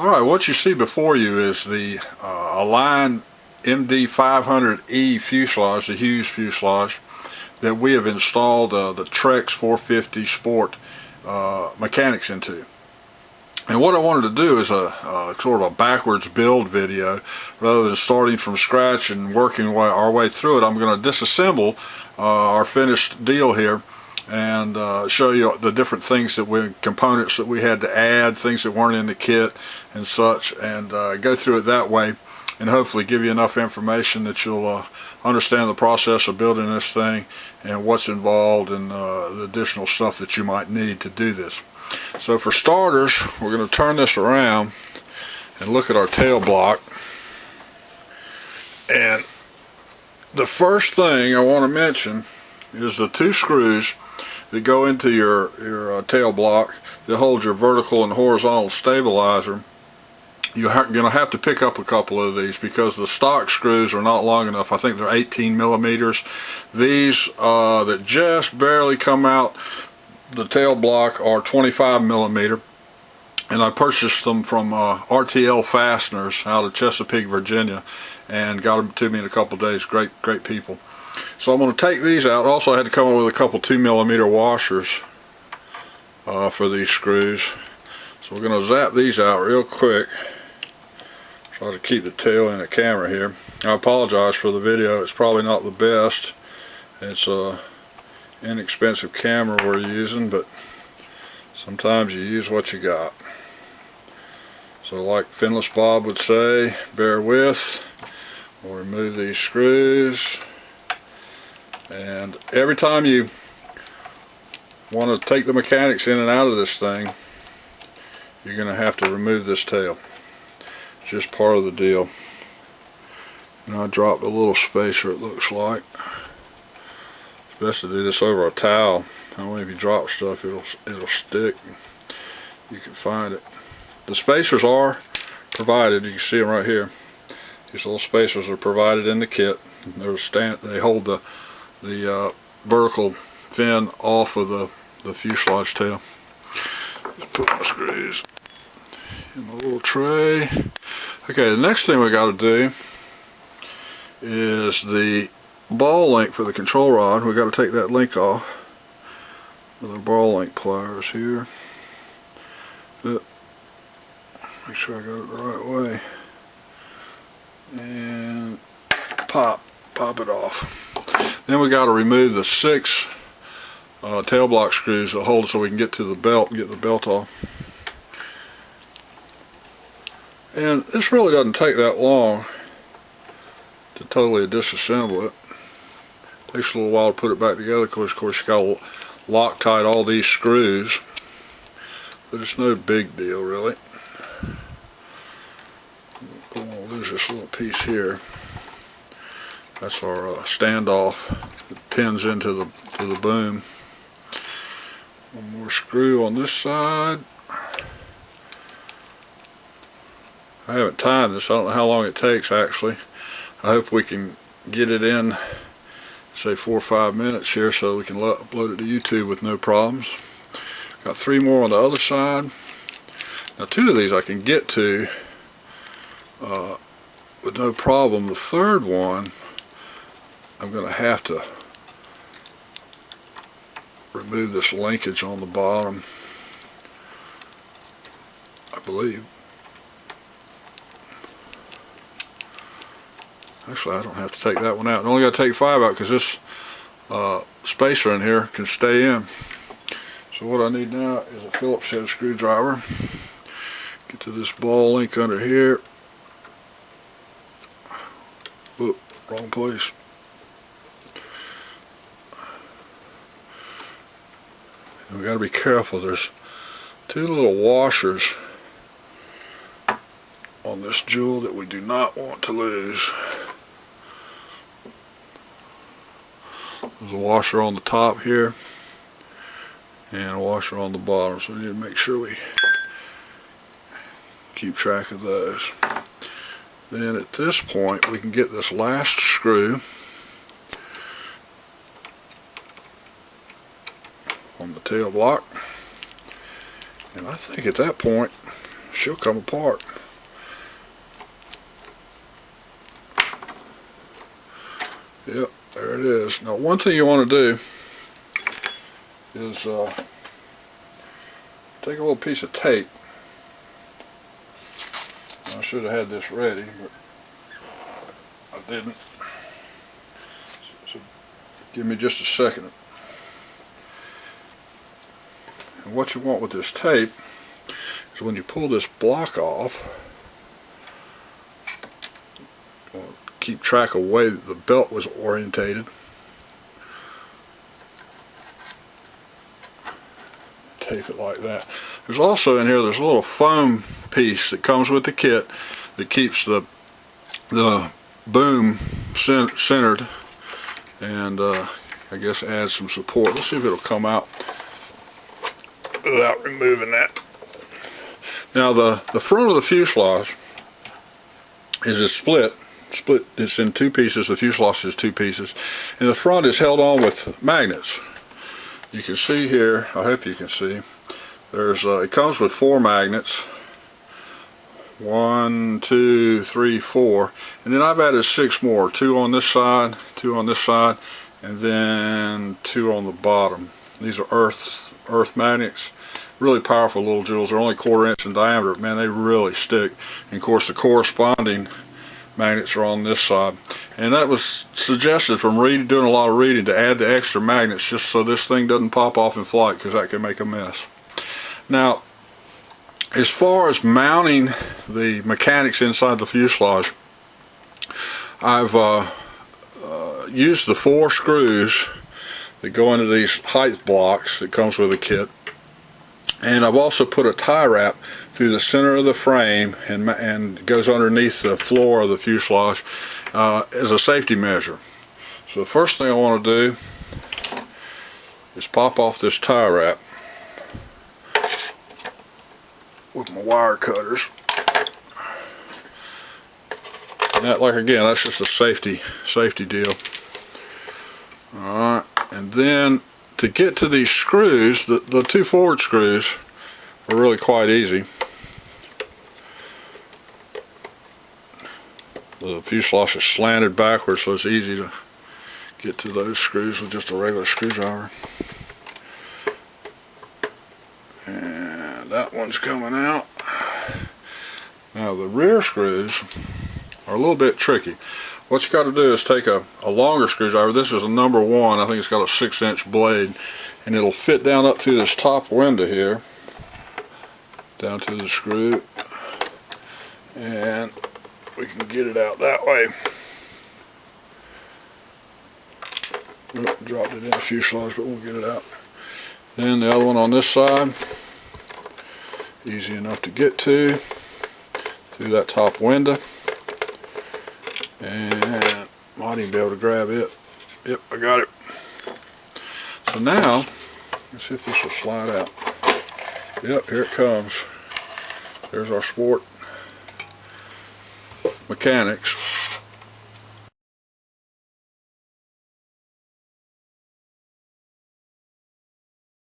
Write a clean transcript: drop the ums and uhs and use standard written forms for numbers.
Alright, what you see before you is the Align MD500E fuselage, the Hughes fuselage, that we have installed the Trex 450 Sport mechanics into. And what I wanted to do is a sort of a backwards build video. Rather than starting from scratch and working our way through it, I'm going to disassemble our finished deal here and show you the different things components that we had to add, things that weren't in the kit and such, and go through it that way, and hopefully give you enough information that you'll understand the process of building this thing and what's involved and the additional stuff that you might need to do this. So for starters, we're going to turn this around and look at our tail block. And the first thing I want to mention is the two screws that go into your tail block that hold your vertical and horizontal stabilizer. You're going to have to pick up a couple of these because the stock screws are not long enough. I think they're 18 millimeters. These that just barely come out the tail block are 25 millimeter, and I purchased them from RTL Fasteners out of Chesapeake, Virginia, and got them to me in a couple of days. Great people. So I'm going to take these out. Also, I had to come up with a couple 2 millimeter washers for these screws. So we're going to zap these out real quick. Try to keep the tail in the camera here. I apologize for the video. It's probably not the best. It's a inexpensive camera we're using, but sometimes you use what you got. So like Finless Bob would say, bear with. We'll remove these screws, and every time you want to take the mechanics in and out of this thing, you're going to have to remove this tail. It's just part of the deal. And I dropped a little spacer, it looks like. It's best to do this over a towel. That way if you drop stuff, it'll stick. You can find it. The spacers are provided. You can see them right here. These little spacers are provided in the kit. They hold the vertical fin off of the fuselage tail. Just put my screws in the little tray. Okay, the next thing we got to do is the ball link for the control rod. We got to take that link off with our ball link pliers here. Make sure I got it the right way. And pop it off. Then we got to remove the 6 tail block screws that hold it so we can get to the belt and get the belt off. And this really doesn't take that long to totally disassemble it. Takes a little while to put it back together because of course you got to Loctite all these screws, but it's no big deal really. Don't want to lose this little piece here. That's our standoff that pins into the boom. One more screw on this side. I haven't timed this. I don't know how long it takes actually. I hope we can get it in, say 4 or 5 minutes here, so we can upload it to YouTube with no problems. Got 3 more on the other side. Now 2 of these I can get to with no problem. The third one I'm going to have to remove this linkage on the bottom, I believe. Actually, I don't have to take that one out. I only got to take 5 out because this spacer in here can stay in. So what I need now is a Phillips head screwdriver. Get to this ball link under here. Whoop, wrong place. And we got to be careful. There's 2 little washers on this jewel that we do not want to lose. There's a washer on the top here and a washer on the bottom, so we need to make sure we keep track of those. Then at this point we can get this last screw on the tail block, and I think at that point she'll come apart. Yep, there it is. Now one thing you want to do is take a little piece of tape. I should have had this ready, but I didn't. So give me just a second. And what you want with this tape is when you pull this block off, keep track of the way the belt was orientated. Tape it like that. There's also in here, there's a little foam piece that comes with the kit that keeps the boom centered, and I guess adds some support. Let's see if it'll come out without removing that. Now the front of the fuselage is split. It's in two pieces. The fuselage is two pieces, and the front is held on with magnets. You can see here, I hope you can see, there's it comes with 4 magnets. 1, 2, 3, 4, and then I've added 6 more. 2 on this side, 2 on this side, and then 2 on the bottom. These are earth magnets. Really powerful little jewels. They're only 1/4 inch in diameter. Man, they really stick. And of course, the corresponding magnets are on this side. And that was suggested from doing a lot of reading, to add the extra magnets just so this thing doesn't pop off in flight, because that can make a mess. Now, as far as mounting the mechanics inside the fuselage, I've used the 4 screws that go into these height blocks that comes with the kit, and I've also put a tie wrap through the center of the frame and goes underneath the floor of the fuselage as a safety measure. So the first thing I want to do is pop off this tie wrap with my wire cutters. And that, like, again, that's just a safety deal. Alright, and then to get to these screws, the 2 forward screws are really quite easy. The fuselage is slanted backwards, so it's easy to get to those screws with just a regular screwdriver. And that one's coming out. Now the rear screws are a little bit tricky. What you got to do is take a longer screwdriver. This is a number 1. I think it's got a 6-inch blade, and it'll fit down up through this top window here, down to the screw, and we can get it out that way. Dropped it in the fuselage, but we'll get it out. Then the other one on this side, easy enough to get to through that top window, and might even be able to grab it. Yep, I got it. So now let's see if this will slide out. Yep, here it comes. There's our sport mechanics.